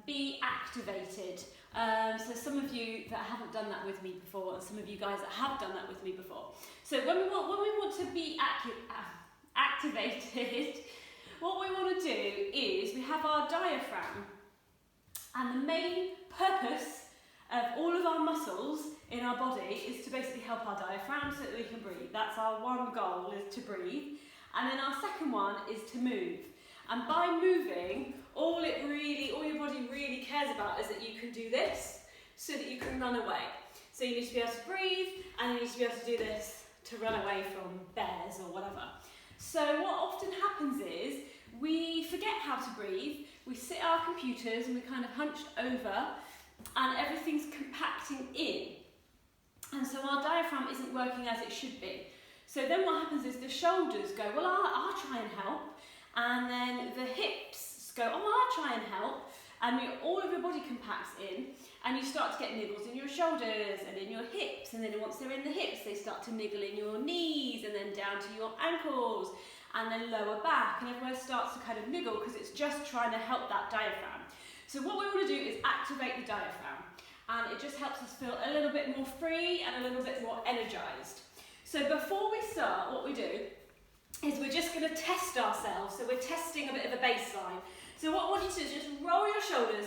be activated. So some of you that haven't done that with me before, and some of you guys that have done that with me before. So when we want to be activated, what we want to do is we have our diaphragm, and the main purpose of all of our muscles in our body is to basically help our diaphragm so that we can breathe. That's our one goal, is to breathe. And then our second one is to move. And by moving, all your body really cares about is that you can do this so that you can run away. So you need to be able to breathe, and you need to be able to do this to run away from bears or whatever. So what often happens is we forget how to breathe, we sit at our computers and we're kind of hunched over and everything's compacting in. And so our diaphragm isn't working as it should be. So then what happens is the shoulders go, well, I'll try and help. And then the hips go, oh, I'll try and help. And all of your body compacts in, and you start to get niggles in your shoulders and in your hips. And then once they're in the hips, they start to niggle in your knees and then down to your ankles and then lower back. And everywhere starts to kind of niggle because it's just trying to help that diaphragm. So what we want to do is activate the diaphragm. And it just helps us feel a little bit more free and a little bit more energized. So before we start, what we do is we're just going to test ourselves. So we're testing a bit of a baseline. So what I want you to do is just roll your shoulders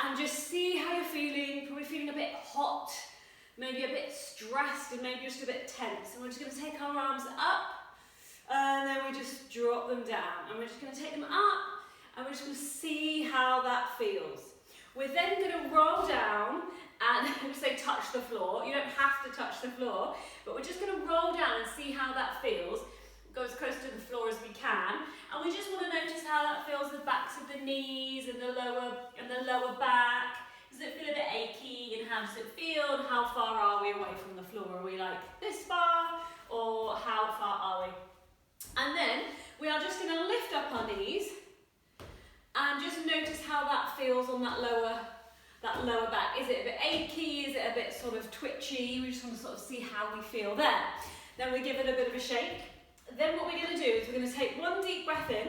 and just see how you're feeling. Probably feeling a bit hot, maybe a bit stressed, and maybe just a bit tense. And we're just going to take our arms up, and then we just drop them down. And we're just going to take them up, and we're just going to see how that feels. We're then going to roll down and say touch the floor. You don't have to touch the floor, but we're just going to roll down and see how that feels. Go as close to the floor as we can, and we just want to notice how that feels, the backs of the knees and the lower back. Does it feel a bit achy, and how does it feel, and how far are we away from the floor? Are we like this far, or how far are we? And then we are just going to lift up our knees and just notice how that feels on that lower back. Is it a bit achy? Is it a bit sort of twitchy? We just want to sort of see how we feel there. Then we give it a bit of a shake. Then what we're going to do is we're going to take one deep breath in.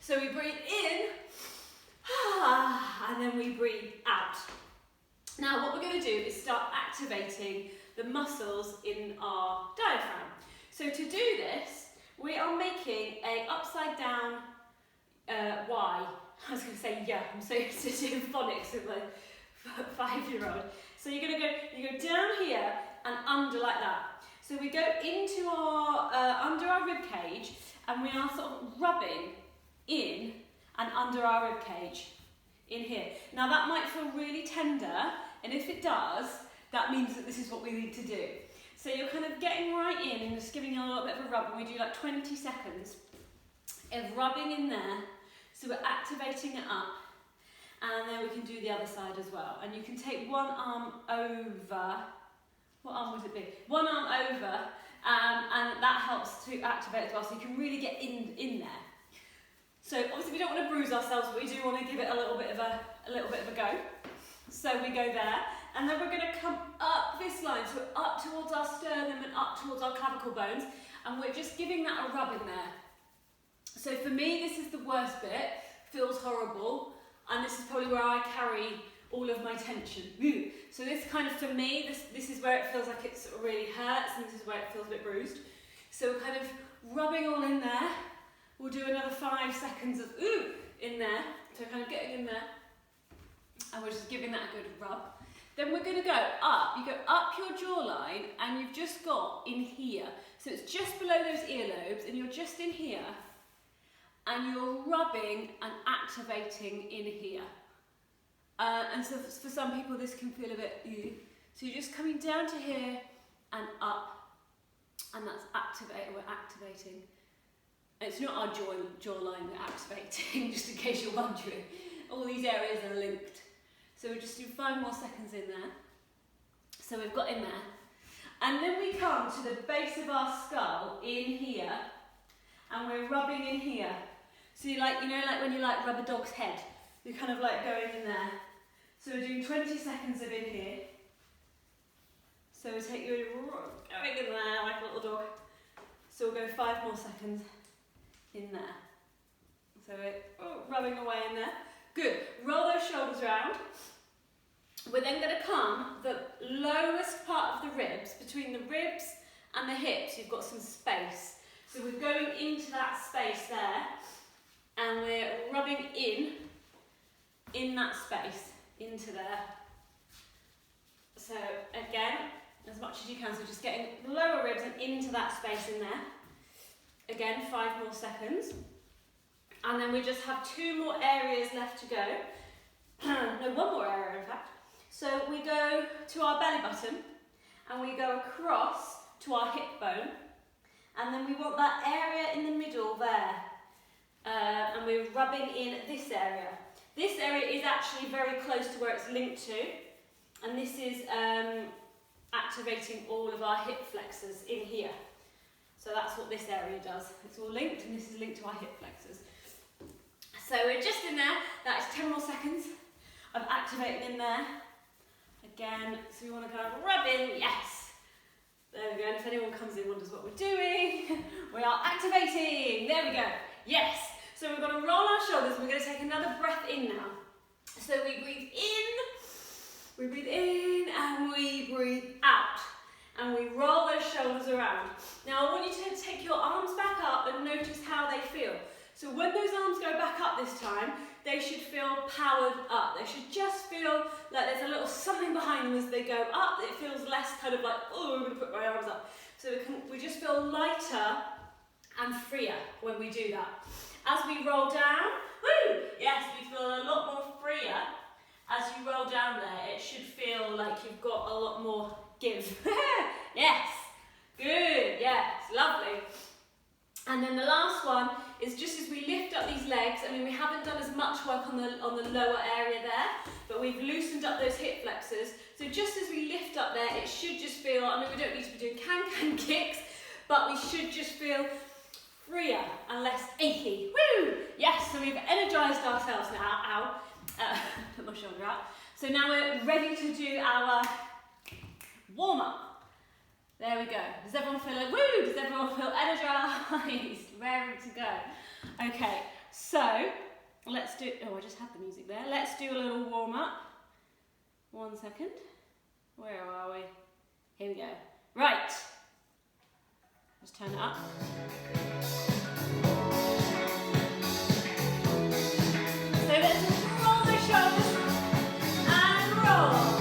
So we breathe in, and then we breathe out. Now what we're going to do is start activating the muscles in our diaphragm. So to do this, we are making an upside down Y. I was going to say yeah, I'm so used to doing phonics with my 5-year-old. So you go down here and under like that. So we go into our, under our rib cage, and we are sort of rubbing in and under our rib cage, in here. Now that might feel really tender, and if it does, that means that this is what we need to do. So you're kind of getting right in and just giving it a little bit of a rub, and we do like 20 seconds of rubbing in there, so we're activating it up, and then we can do the other side as well. And you can take one arm over. What arm would it be? One arm over, and that helps to activate as well, so you can really get in there. So obviously we don't want to bruise ourselves, but we do want to give it a little bit of a go. So we go there, and then we're going to come up this line, so we're up towards our sternum and up towards our clavicle bones, and we're just giving that a rub in there. So for me, this is the worst bit. Feels horrible, and this is probably where I carry all of my tension. So this kind of, for me, this is where it feels like it sort of really hurts, and this is where it feels a bit bruised. So we're kind of rubbing all in there. We'll do another 5 seconds of ooh in there. So kind of getting in there, and we're just giving that a good rub. Then we're going to go up. You go up your jawline, and you've just got in here. So it's just below those earlobes, and you're just in here, and you're rubbing and activating in here. And so for some people this can feel a bit ew. So you're just coming down to here and up, and that's we're activating. It's not our jawline we're activating, just in case you're wondering. All these areas are linked. So we'll just do 5 more seconds in there. So we've got in there. And then we come to the base of our skull in here, and we're rubbing in here. So you like when you like rub a dog's head, you're kind of like going in there. So we're doing 20 seconds of in here. So we'll take you going in there like a little dog. So we'll go 5 more seconds in there. So we're rubbing away in there. Good. Roll those shoulders round. We're then going to come the lowest part of the ribs, between the ribs and the hips, you've got some space. So we're going into that space there, and we're rubbing in that space, into there. So again, as much as you can, so just getting the lower ribs and into that space in there. Again, 5 more seconds. And then we just have 2 more areas left to go. No, 1 more area in fact. So we go to our belly button and we go across to our hip bone, and then we want that area in the middle there, and we're rubbing in this area. This area is actually very close to where it's linked to, and this is activating all of our hip flexors in here. So that's what this area does. It's all linked, and this is linked to our hip flexors. So we're just in there. That's 10 more seconds of activating in there. Again, so we want to kind of rub in, yes. There we go, and if anyone comes in and wonders what we're doing, we are activating. There we go, yes. So we're going to roll our shoulders, we're going to take another breath in now. So we breathe in, and we breathe out. And we roll those shoulders around. Now I want you to take your arms back up and notice how they feel. So when those arms go back up this time, they should feel powered up. They should just feel like there's a little something behind them as they go up. It feels less kind of like, oh, I'm going to put my arms up. So we just feel lighter and freer when we do that. As we roll down, woo, yes, we feel a lot more freer. As you roll down there, it should feel like you've got a lot more give. Yes, good, yes, lovely. And then the last one is just as we lift up these legs. I mean, we haven't done as much work on the lower area there, but we've loosened up those hip flexors. So just as we lift up there, it should just feel, I mean, we don't need to be doing can-can kicks, but we should just feel freer and less achy. Woo! Yes, so we've energized ourselves now. Ow. Put my shoulder out. So now we're ready to do our warm-up. There we go. Does everyone feel like, woo? Does everyone feel energized? Raring to go. Okay, so let's do, oh, I just had the music there. Let's do a little warm-up. 1 second. Where are we? Here we go. Right. Just turn it up. So let's roll the shoulders and roll.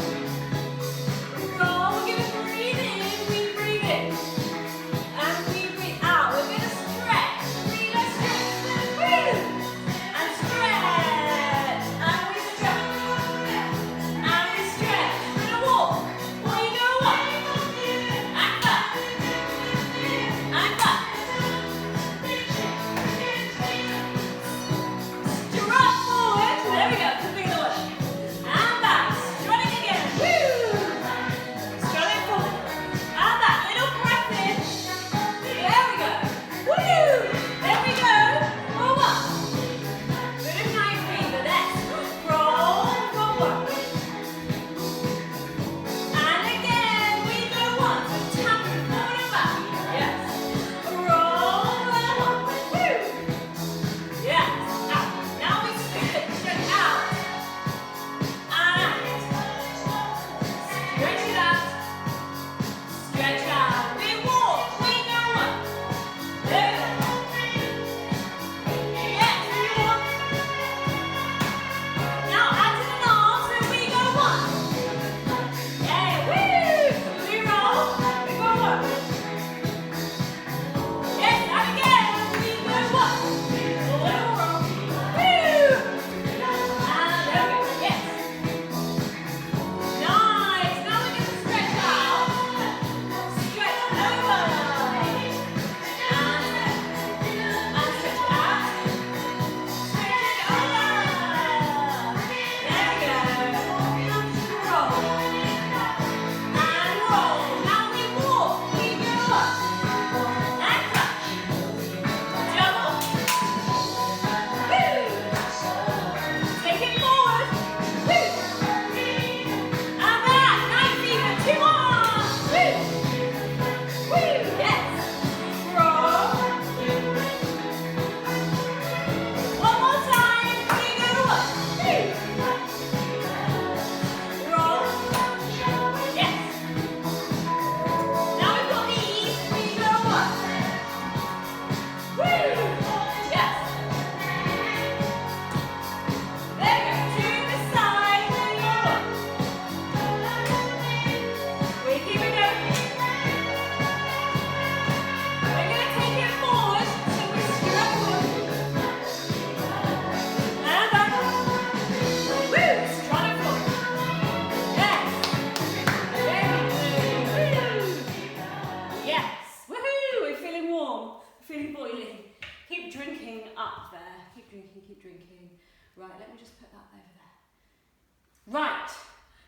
Right, let me just put that over there. Right,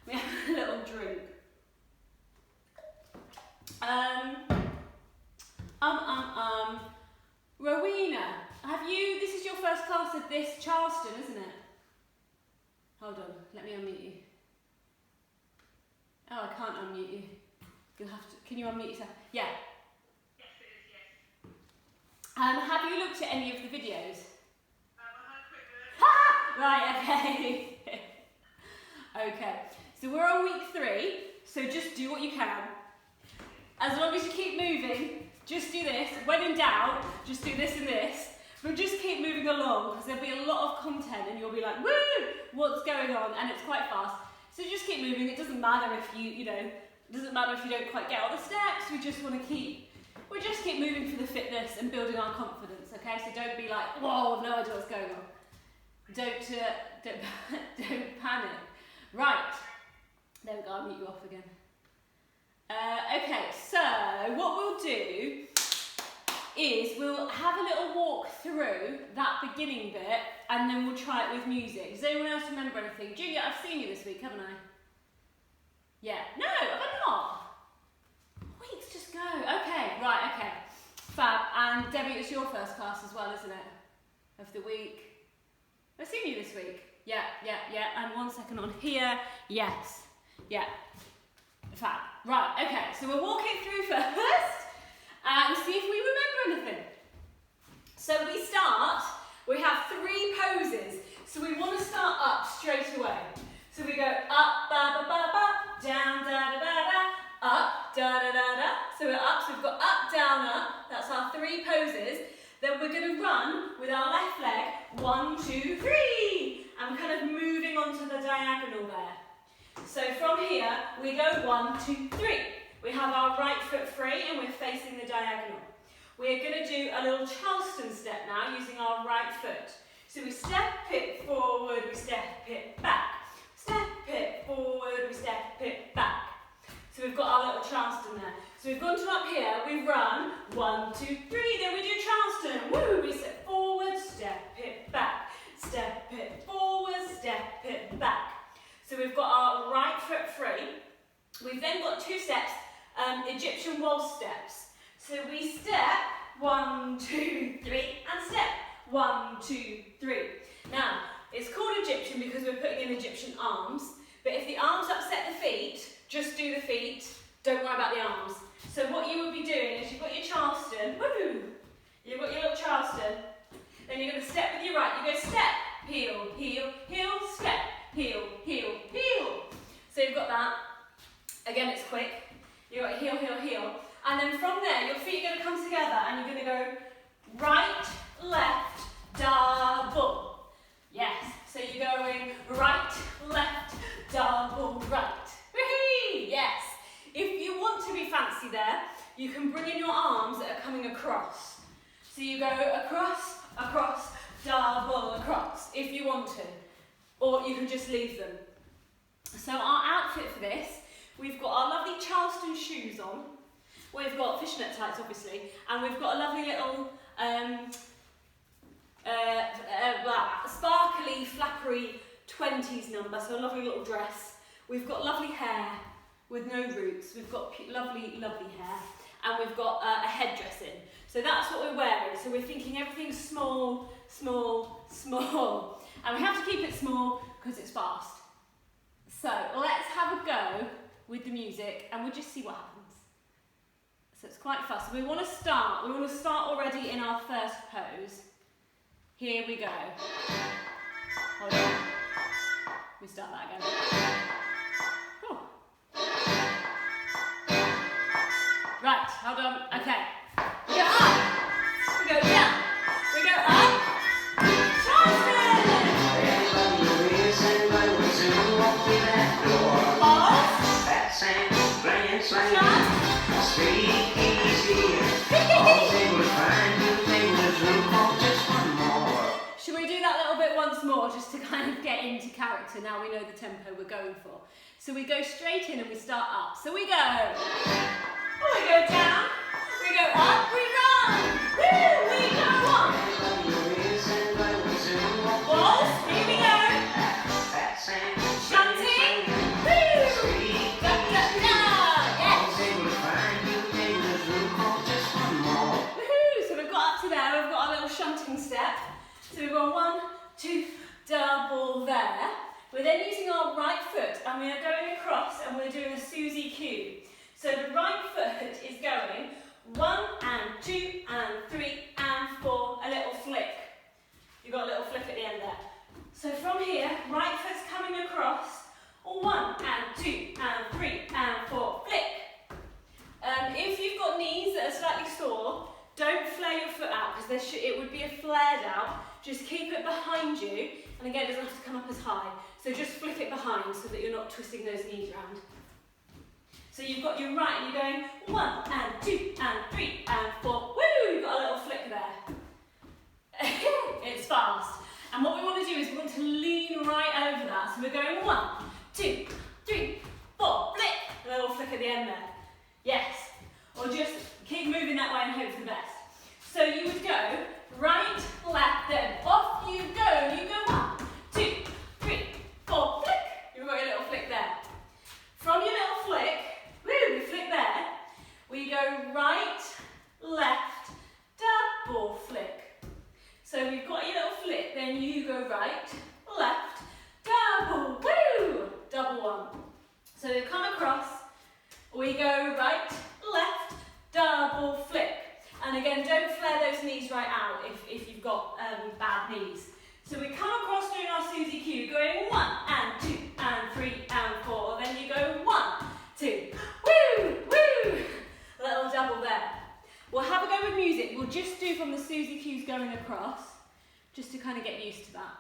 we have a little drink. Rowena, this is your first class of this Charleston, isn't it? Hold on, let me unmute you. Oh, I can't unmute you. You'll have to, can you unmute yourself? Yeah. Yes, it is, yes. Have you looked at any of the videos? I had a quick look. Right, okay. Okay, so we're on week 3, so just do what you can. As long as you keep moving, just do this. When in doubt, just do this and this. But just keep moving along, because there'll be a lot of content and you'll be like, woo, what's going on? And it's quite fast. So just keep moving. It doesn't matter if it doesn't matter if you don't quite get all the steps. We just keep moving for the fitness and building our confidence, okay? So don't be like, whoa, I've no idea what's going on. Don't panic. Right, there we go, I'll mute you off again. Okay, so what we'll do is we'll have a little walk through that beginning bit and then we'll try it with music. Does anyone else remember anything? Julia, I've seen you this week, haven't I? Yeah, no, have I not? Weeks just go. Okay, right, okay. Fab, and Debbie, it's your first class as well, isn't it? Of the week. I've seen you this week. Yeah, and 1 second on here. Yes, yeah. Fab. Right, okay, so we'll walk it through first and see if we remember anything. So we have 3 poses. So we want to start up straight away. So we go up, ba, ba, ba, ba, down, da, da, da, da, up, da, da, da, da. So we're up, so we've got up, down, up. That's our 3 poses. Then we're going to run with our left leg, 1, 2, 3. And we're kind of moving onto the diagonal there. So from here, we go 1, 2, 3. We have our right foot free and we're facing the diagonal. We're going to do a little Charleston step now using our right foot. So we step it forward, we step it back. Step it forward, we step it back. So we've got our little Charleston there. So we've gone to up here, we run 1, 2, 3, then we do Charleston. Woo! We step forward, step it back. Step it forward, step it back. So we've got our right foot free. We've then got 2 steps, Egyptian waltz steps. So we step 1, 2, 3, and step 1, 2, 3. Now, it's called Egyptian because we're putting in Egyptian arms, but if the arms upset the feet, just do the feet, don't worry about the arms. So what you would be doing is you've got your Charleston, woo! You've got your little Charleston, then you're going to step with your right, you go step, heel, heel, heel, step, heel, heel, heel. So you've got that, again it's quick, you've got heel, heel, heel, and then from there your feet are going to come together and you're going to go right, left, double. Yes, so you're going right, left, double, right. Whee! Yes. If you want to be fancy there, you can bring in your arms that are coming across. So you go across, across, double, across, if you want to. Or you can just leave them. So our outfit for this, we've got our lovely Charleston shoes on. We've got fishnet tights, obviously, and we've got a lovely little sparkly, flappery 20s number, so a lovely little dress. We've got lovely hair with no roots. We've got lovely, lovely hair, and we've got a headdress in. So that's what we're wearing. So we're thinking everything's small, small, small. And we have to keep it small because it's fast. So let's have a go with the music and we'll just see what happens. So it's quite fast. So we want to start already in our first pose. Here we go. Hold on. We start that again. Whew. Right, hold on. Okay. We go up. We go down. We go up. Should we do that little bit once more just to kind of get into character now we know the tempo we're going for? So we go straight in and we start up. So we go. We go down. We go up. We run. Woo! We go on. Waltz. Here we go. then using our right foot and we are going across and we're doing a Susie Q. So the right foot is going 1 and 2 and 3 and 4, a little flick. You've got a little flick at the end there. So from here, right foot's coming across, 1 and 2 and 3 and 4, flick. If you've got knees that are slightly sore, don't flare your foot out because it would be a flared out. Just keep it behind you, and again, it doesn't have to come up as high. So just flick it behind so that you're not twisting those knees around. So you've got your right, and you're going 1 and 2 and 3 and 4. Woo! You've got a little flick there. It's fast. And what we want to do is we want to lean right over that. So we're going 1, 2, 3, 4, flick. A little flick at the end there. Yes. Or just keep moving that way and hope for the best. So you would go right, left, then off you go. You go 1, 2, 3, 4, flick. You've got your little flick there. From your little flick, woo, we flick there. We go right, left, double flick. So we've got your little flick, then you go right, left, double, woo, double one. So we come across, we go right, left, double flick. And again, don't flare those knees right out if you've got bad knees. So we come across doing our Susie Q, going 1 and 2 and 3 and 4. Then you go 1, 2, woo, woo. A little double there. We'll have a go with music. We'll just do from the Susie Q's going across, just to kind of get used to that.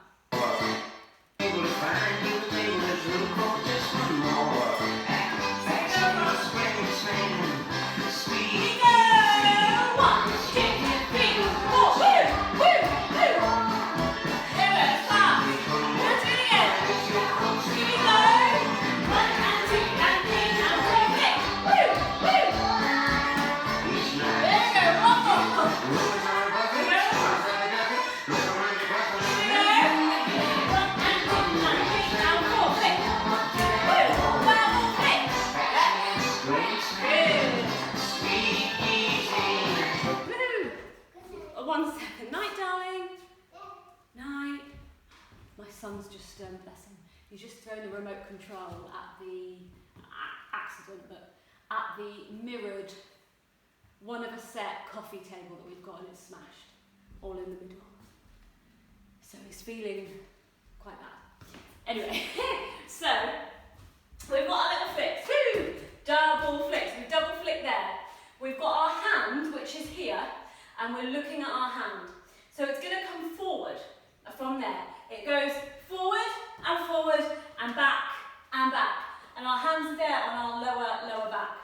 Son's just, bless him, he's just thrown the remote control at the accident, but at the mirrored one of a set coffee table that we've got, and it's smashed all in the middle. So he's feeling quite bad. Anyway, so we've got our little flicks, woo, double flicks. We've double flicked there. We've got our hand, which is here, and we're looking at our hand. So it's going to come forward from there. It goes forward and back, and our hands are there on our lower back.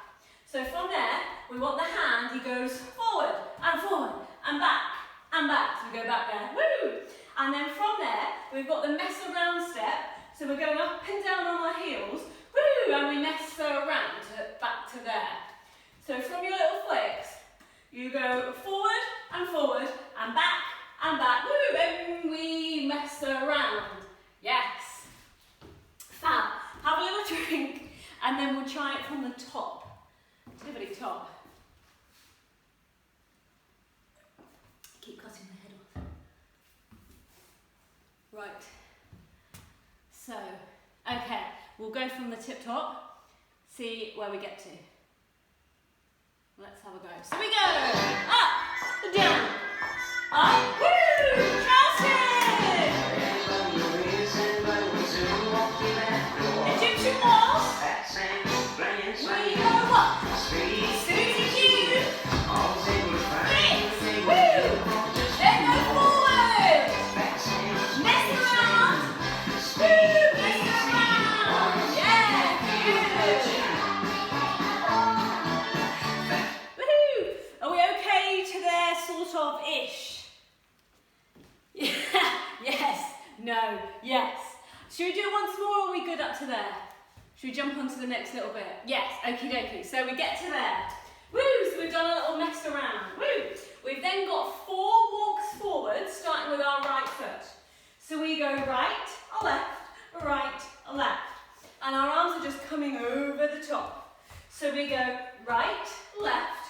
So from there, we want the hand, he goes forward and back. So we go back there, woo! And then from there, we've got the mess around step. So we're going up and down on our heels, woo! And we mess around back to there. So from your little flicks, you go forward and back, woo! And we mess around. Yes. Fab. Have a little drink, and then we'll try it from the top. Tibbly top. Keep cutting my head off. Right. So, okay, we'll go from the tip top, see where we get to. Let's have a go. So we go up, down, up, woo! Charleston! Egyptian waltz. We go up. Susie Q. Flicks. Woo! Then go forward. Mess around. Woo! Mess around. Yeah, good. Woohoo! Are we okay to there, sort of ish? Yeah. Yes. No. Yes. Should we do it once more, or are we good up to there? Should we jump on to the next little bit? Yes, okie dokie. So we get to there. Woo! So we've done a little mess around. Woo! We've then got 4 walks forward, starting with our right foot. So we go right, left, and our arms are just coming over the top. So we go right, left.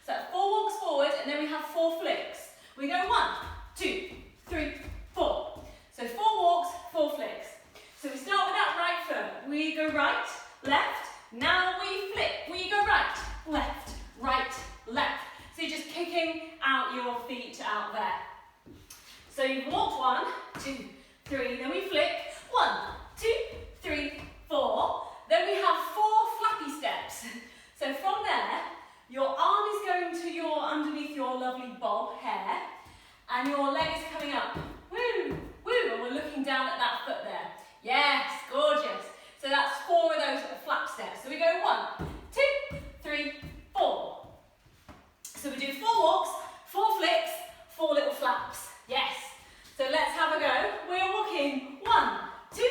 So 4 walks forward, and then we have 4 flicks. We go 1, 2, 3, 4. So 4 walks, 4 flicks. So from there, your arm is going to underneath your lovely bob hair, and your leg is coming up. Woo, woo, and we're looking down at that foot there. Yes, gorgeous. So that's 4 of those flap steps. So we go 1, 2, 3, 4. So we do 4 walks, 4 flicks, 4 little flaps. Yes. So let's have a go. We're walking 1, 2.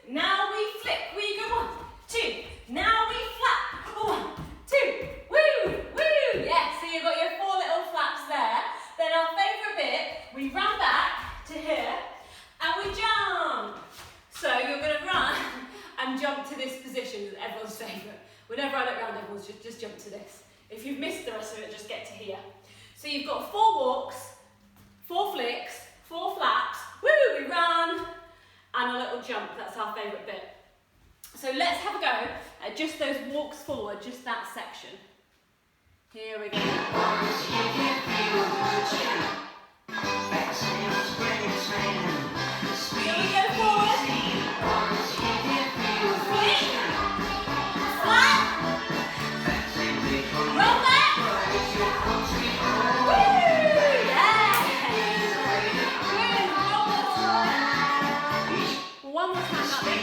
Now we flick. We go 1, 2. Now we flap. 1, 2. Woo, woo. Yes. So you've got your 4 little flaps there. Then our favourite bit, we run back to here and we jump. So you're going to run and jump to this position, is everyone's favourite. Whenever I look around, everyone's just jump to this. If you've missed the rest of it, just get to here. So you've got 4 walks, 4 flicks, 4 flaps, woo, we run, and a little jump. That's our favourite bit. So let's have a go at just those walks forward, just that section. Here we go. So we go forward. Flick. Flat. Run back. Woo! Yeah. Good. One more time up there.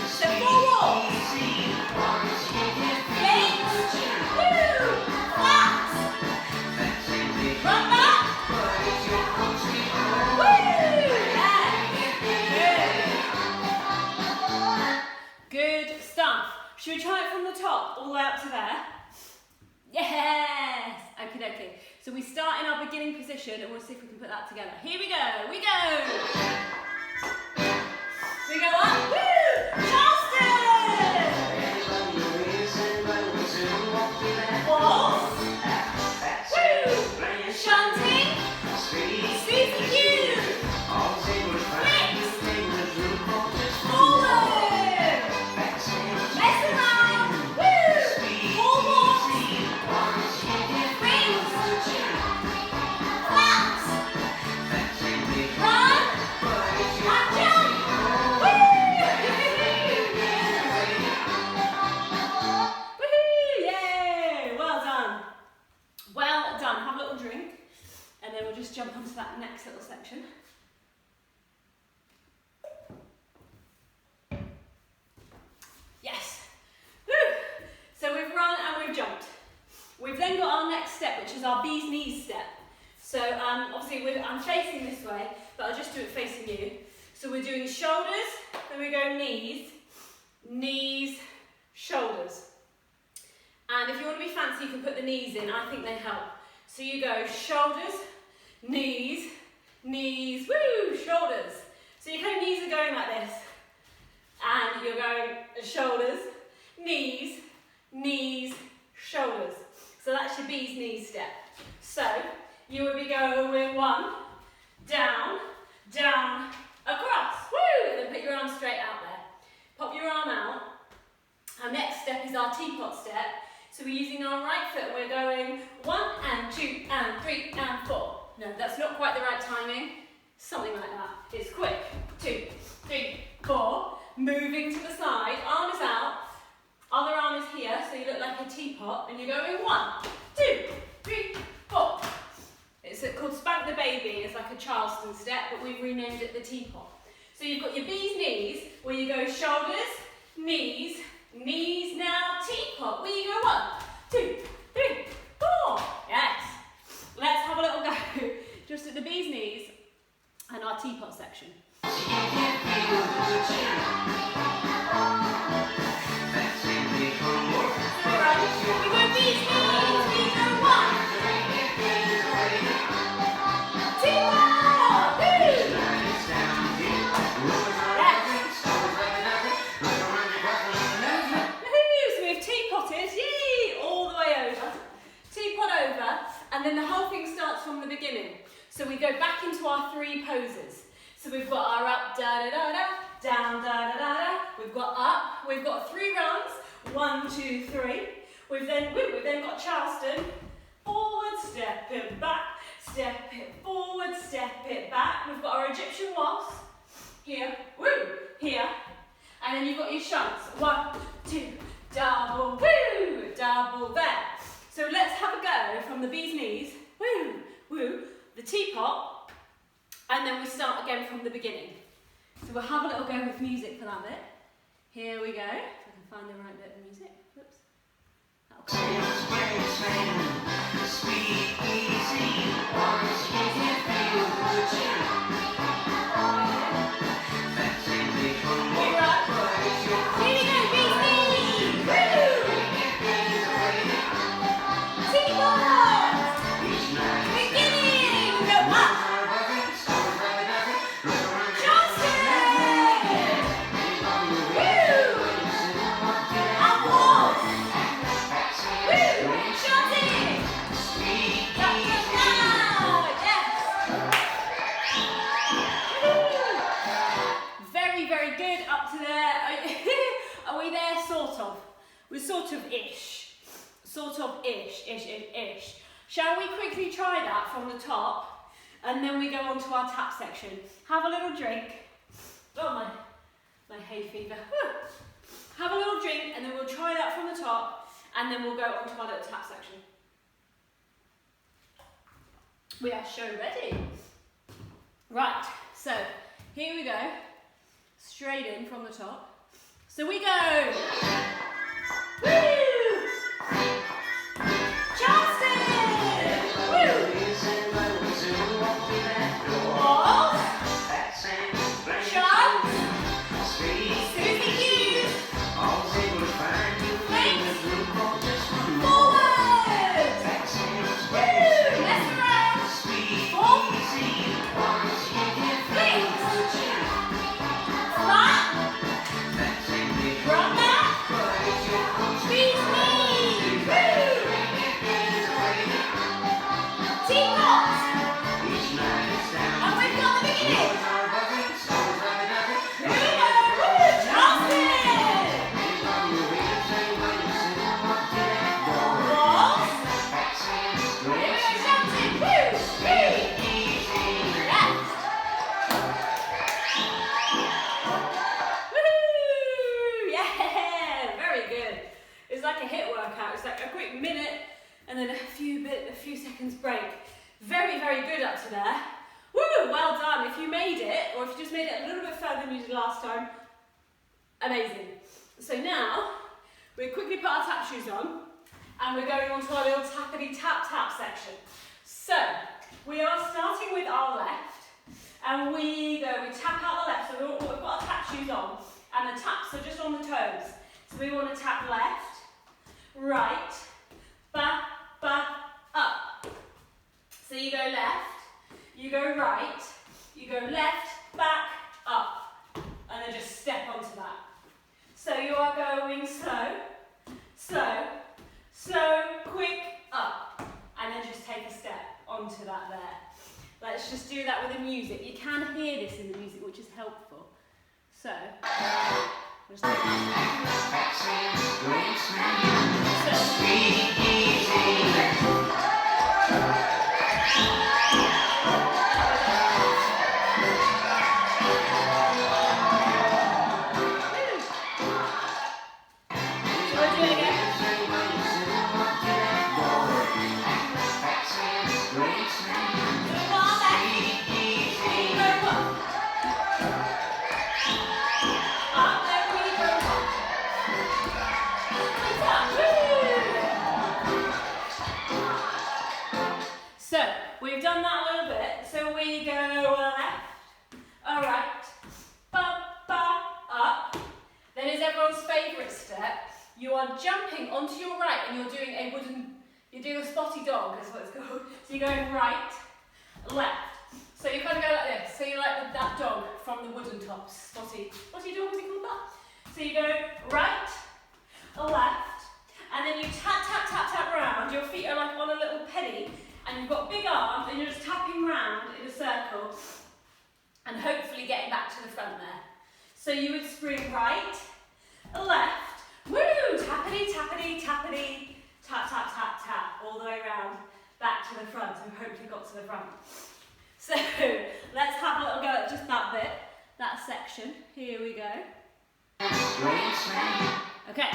So 4 walks. Flicks. Woo! Flats. Run back. Woo! Yeah. Good stuff. Should we try it from the top all the way up to there? Yes. Okay, okay. So we start in our beginning position and we'll see if we can put that together. Here we go. We go. We go up. Woo! Charleston. Waltz. Woo! Shunting. Susie Q. Flicks. Forward. Mess around. Woo! 4 walks. Rings. Flaps. Run. And jump. Woohoo! Yay! Well done. Well done. Have a little drink, and then we'll just jump onto that next little section. Yes. Woo! So we've run and we've jumped. We've then got our next step, which is our bee's knees step. So obviously I'm facing this way, but I'll just do it facing you. So we're doing shoulders, then we go knees, knees, shoulders. And if you want to be fancy, you can put the knees in. I think they help. So you go shoulders, knees, knees, woo, shoulders. So your kind of knees are going like this. And you're going shoulders, knees, knees, shoulders. So that's your bee's knees step. So you would be going 1, down, down, across, woo, and then put your arm straight out there. Pop your arm out. Our next step is our teapot step. So we're using our right foot. We're going 1 and 2 and 3 and 4. No, that's not quite the right timing. Something like that. It's quick. 2, 3, 4. Moving to the side. Arm is out. Other arm is here, so you look like a teapot. And you're going 1, 2, 3, 4. It's called Spank the Baby. It's like a Charleston step, but we've renamed it the teapot. So you've got your bee's knees, where you go shoulders, knees, knees, now teapot. Where you go 1, 2, 3, 4. Yes. Let's have a little go. Just at the bee's knees and our teapot section. We go bee's knees. We go 1, 2, 3. So we've teapotted, yay, all the way over. Teapot over, and then the whole thing starts from the beginning. So we go back into our 3 poses. So we've got our up, da da da da, down, da da da da. We've got up. We've got 3 rounds. 1, 2, 3. We've then got Charleston. Forward, step it back, step it forward, step it back. We've got our Egyptian waltz. here, woo, here. And then you've got your shunts. 1, 2, double, woo, double there. So let's have a go from the bee's knees, woo, woo, the teapot, and then we start again from the beginning. So we'll have a little go with music for that bit. Here we go. If I can find the right bit of music. Whoops. Ish. Shall we quickly try that from the top and then we go on to our tap section? Have a little drink. Oh my hay fever. Whew. Have a little drink and then we'll try that from the top and then we'll go on to our little tap section. We are show ready. Right, so here we go. Straight in from the top. So we go. Woo! And then a few seconds break. Very, very good up to there. Woo, well done. If you made it, or if you just made it a little bit further than you did last time, amazing. So now, we quickly put our tap shoes on, and we're going on to our little tappity tap tap section. So, we are starting with our left, and we tap out the left, so we've got our tap shoes on, and the taps are just on the toes. So we want to tap left, right, back, up. So you go left, you go right, you go left, back, up, and then just step onto that. So you are going slow, slow, slow, quick, up, and then just take a step onto that there. Let's just do that with the music. You can hear this in the music, which is helpful. So, just take jumping onto your right and you're doing a spotty dog, that's what it's called. So you're going right, left. So you kind of go like this. So you're like that dog from the wooden tops. Spotty dog, is it called that? So you go right, left, and then you tap, tap, tap, tap round. Your feet are like on a little penny, and you've got big arms, and you're just tapping round in a circle, and hopefully getting back to the front there. So you would spring right, left, woo, tappity, tappity, tappity, tap, tap, tap, tap, all the way around, back to the front, and hopefully got to the front. So, let's have a little go at just that bit. that section. Here we go. Okay.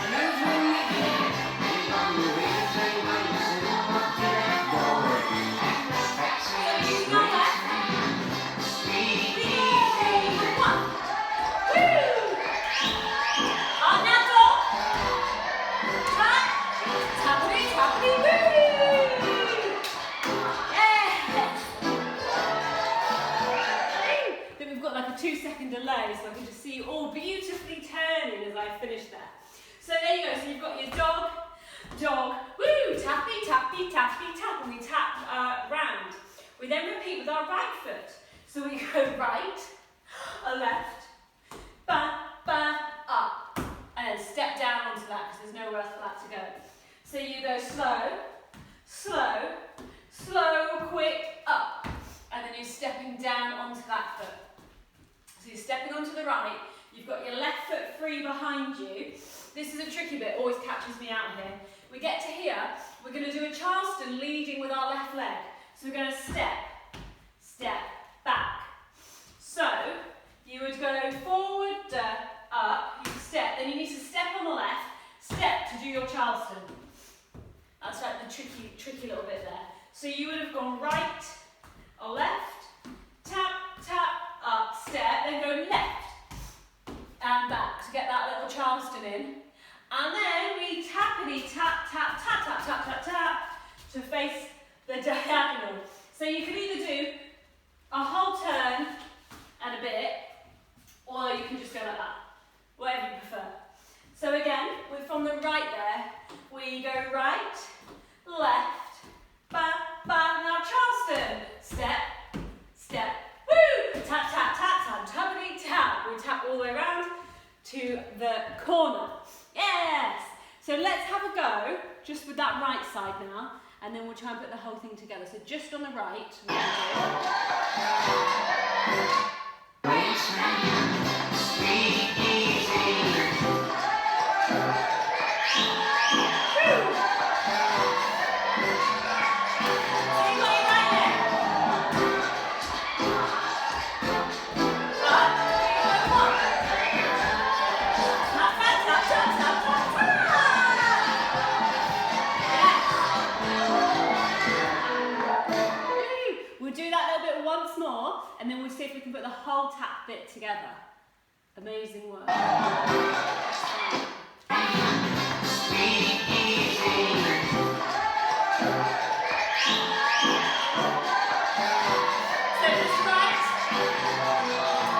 Then we've got like a 2-second delay, so I can just see you all beautifully turning as I finish there. So there you go, so you've got your dog, woo, tappy, tappy, tappy, tap, and we tap round. We then repeat with our right foot. So we go right, a left, ba, ba, up, and then step down onto that because there's nowhere else for that to go. So you go slow, slow, slow, quick, up, and then you're stepping down onto that foot. So you're stepping onto the right, you've got your left foot free behind you. This is a tricky bit, always catches me out here. We get to here, we're going to do a Charleston leading with our left leg. So we're going to step, step, back. So you would go forward, up, you step, then you need to step on the left, step to do your Charleston. That's like the tricky little bit there. So you would have gone right or left, tap, tap, up, step, then go left and back to get that little Charleston in. And then we tappity tap, tap, tap, tap, tap, tap, tap to face the diagonal. So you can either do a whole turn and a bit, or you can just go like that, whatever you prefer. So again, we're from the right there, we go right, left, ba, ba, now Charleston, step, step, woo, tap, tap, tap, tap, tappity tap. We tap all the way around to the corner. Yes! So let's have a go, just with that right side now, and then we'll try and put the whole thing together. So just on the right, we're going and then we'll see if we can put the whole tap bit together. Amazing work. So just right.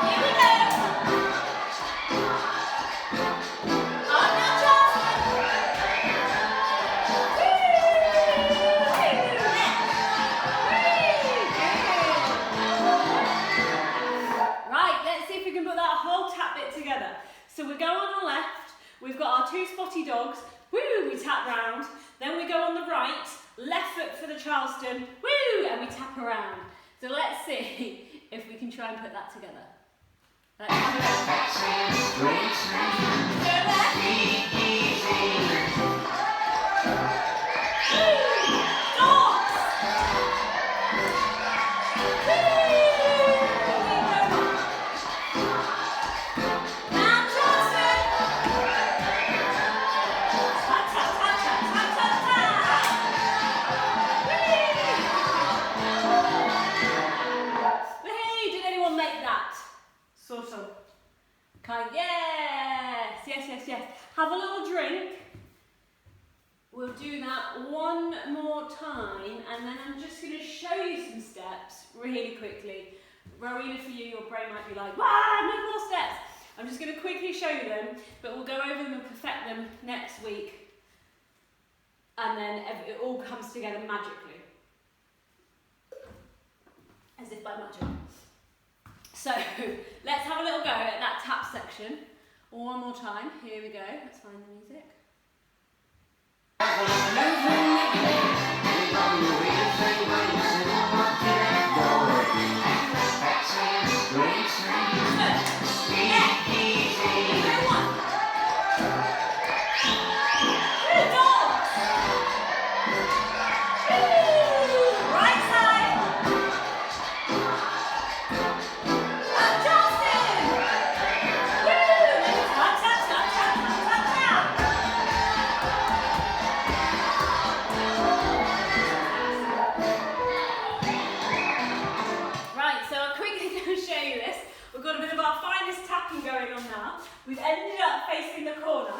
Here we go. Up now, Charleston. Right, let's see if we can put that whole tap bit together. So we go on the left, we've got our 2 spotty dogs, woo, we tap round. Then we go on the right, left foot for the Charleston, woo, and we tap around. So let's see if we can try and put that together. Let's have a go. Go left. Woo, dogs. Sort of. Kind. Yes, yes, yes, yes. Have a little drink. We'll do that one more time, and then I'm just going to show you some steps really quickly. Rowena, for you, your brain might be like, wow, no more steps. I'm just going to quickly show you them, but we'll go over them and perfect them next week. And then it all comes together magically. As if by magic. So, let's have a little go at that tap section. One more time. Here we go. Let's find the music. Right side. Justin! ended up facing the corner.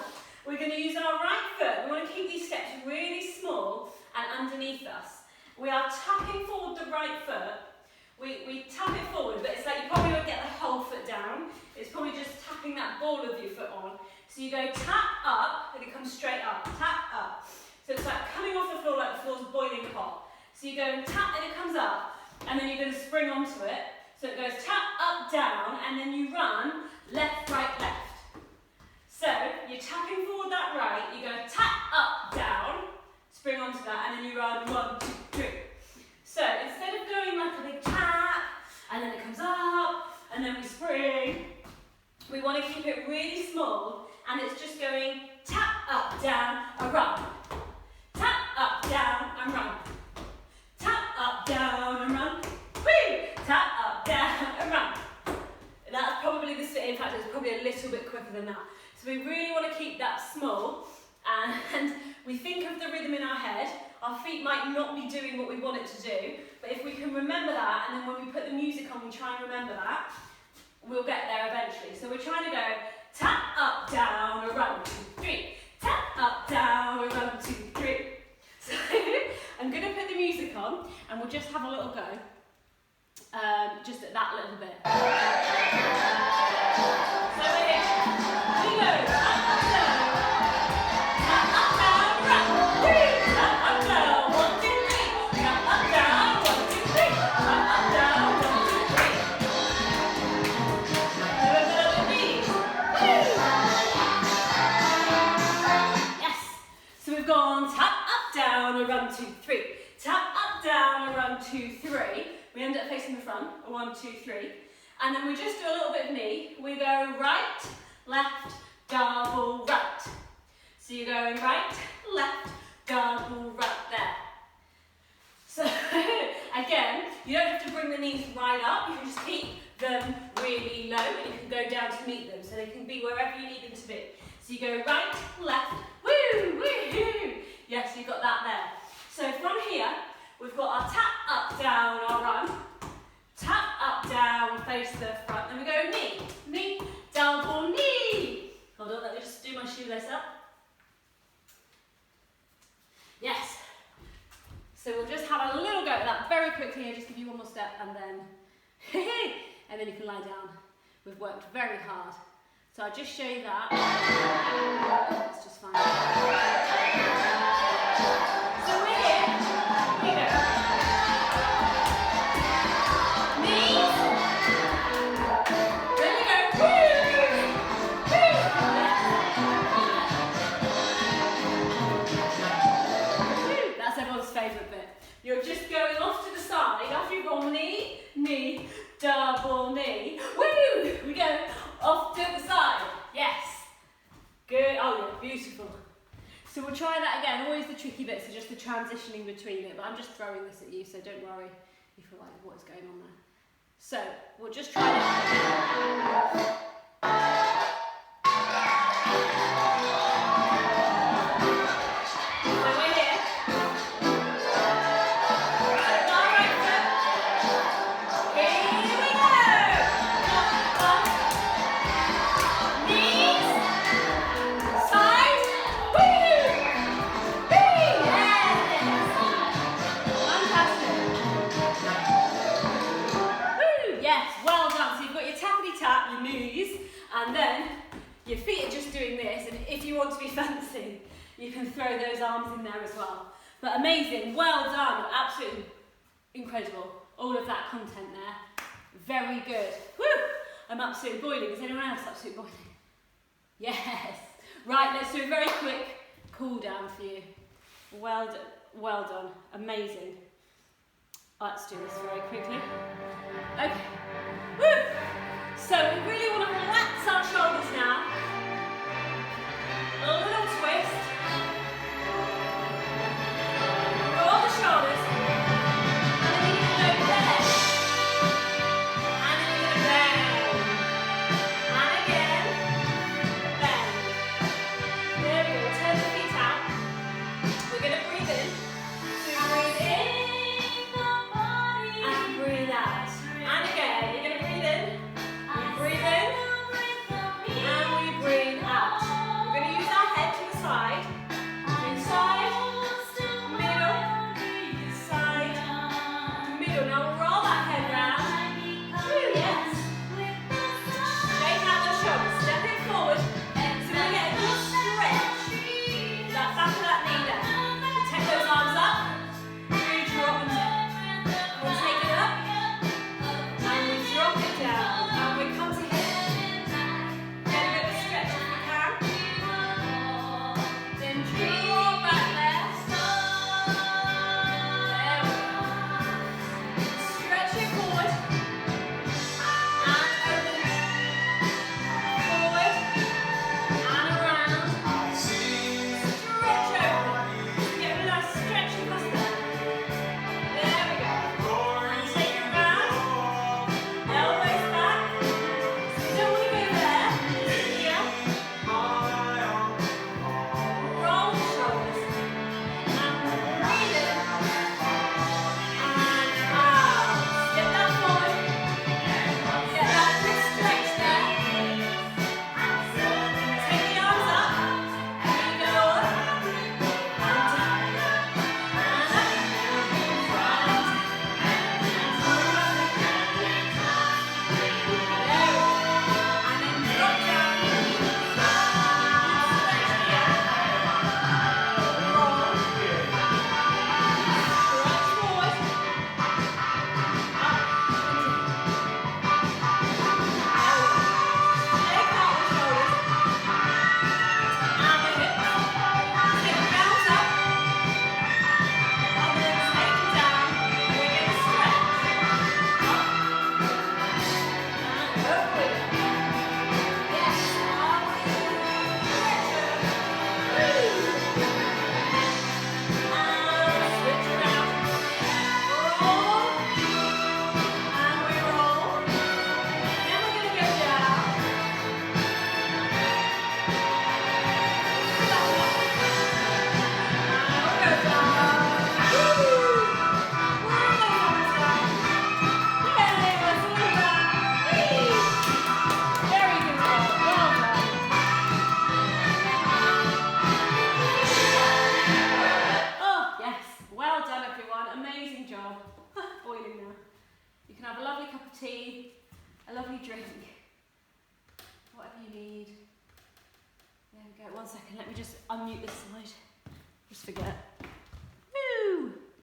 We're going to use our right foot. We want to keep these steps really small and underneath us. We are tapping forward the right foot. We tap it forward, but it's like you probably won't get the whole foot down. It's probably just tapping that ball of your foot on. So you go tap up, and it comes straight up. Tap up. So it's like coming off the floor like the floor's boiling hot. So you go and tap, and it comes up, and then you're going to spring onto it. So it goes tap, up, down, and then you run left, right, left. So you're tapping forward that right, you go tap, up, down, spring onto that, and then you run 1, 2, 3. So instead of going like a big tap, and then it comes up, and then we spring, we want to keep it really small, and it's just going tap, up, down, and run. Tap, up, down, and run. Tap, up, down, and run. Whee! Tap, up, down, and run. That's probably the split. In fact, it's probably a little bit quicker than that. So we really want to keep that small, and we think of the rhythm in our head. Our feet might not be doing what we want it to do, but if we can remember that, and then when we put the music on, we try and remember that, we'll get there eventually. So we're trying to go tap, up, down, 1, 2, 3. Tap, up, down, 1, 2, 3. So I'm going to put the music on, and we'll just have a little go. Just at that little bit. So we're here. We go. Up, down. Tap, up, down, run. Tap, up, down. 1, 2, 3. Tap, up, down. 1, 2, 3. Tap, up, down. 1, 2, 3. Yes. So we've gone tap, up, down, 1, 2, 3. Tap, up, down, 1, 2, 3. We end up facing the front, 1, 2, 3. And then we just do a little bit of knee. We go right, left, double, right. So you're going right, left, double, right there. So again, you don't have to bring the knees right up. You can just keep them really low, and you can go down to meet them. So they can be wherever you need them to be. So you go right, left, woo, woo, woo. Yes, you got that there. So from here, we've got our tap, up, down, our run. Tap, up, down, face the front. Then we go knee, knee, double knee. Hold on, let me just do my shoelace up. Yes. So we'll just have a little go at that very quickly. I'll just give you one more step, and then, and then you can lie down. We've worked very hard. So I'll just show you that. It's just fine. So we're here. We go. You're just going off to the side after you've gone knee, knee, double knee. Woo! We go off to the side. Yes. Good. Oh, yeah, beautiful. So we'll try that again. Always the tricky bits are just the transitioning between it. But I'm just throwing this at you, so don't worry if you're like, what is going on there? So we'll just try it. And then your feet are just doing this, and if you want to be fancy, you can throw those arms in there as well. But amazing, well done, absolutely incredible. All of that content there, very good. Woo! I'm absolutely boiling. Is anyone else absolutely boiling? Yes. Right, let's do a very quick cool down for you. Well done, amazing. Let's do this very quickly. Okay. Woo! So we really want to relax our shoulders now. A little twist. Roll the shoulders. And then you're going to go bend. And then you're going to bend. And again. Bend. There we go. Turn the feet out. We're going to breathe in. So breathe in. And breathe out. And again. You're going to breathe in. Breathe in, and we You can have a lovely cup of tea, a lovely drink, whatever you need. There we go, 1 second, let me just unmute this side. Just forget.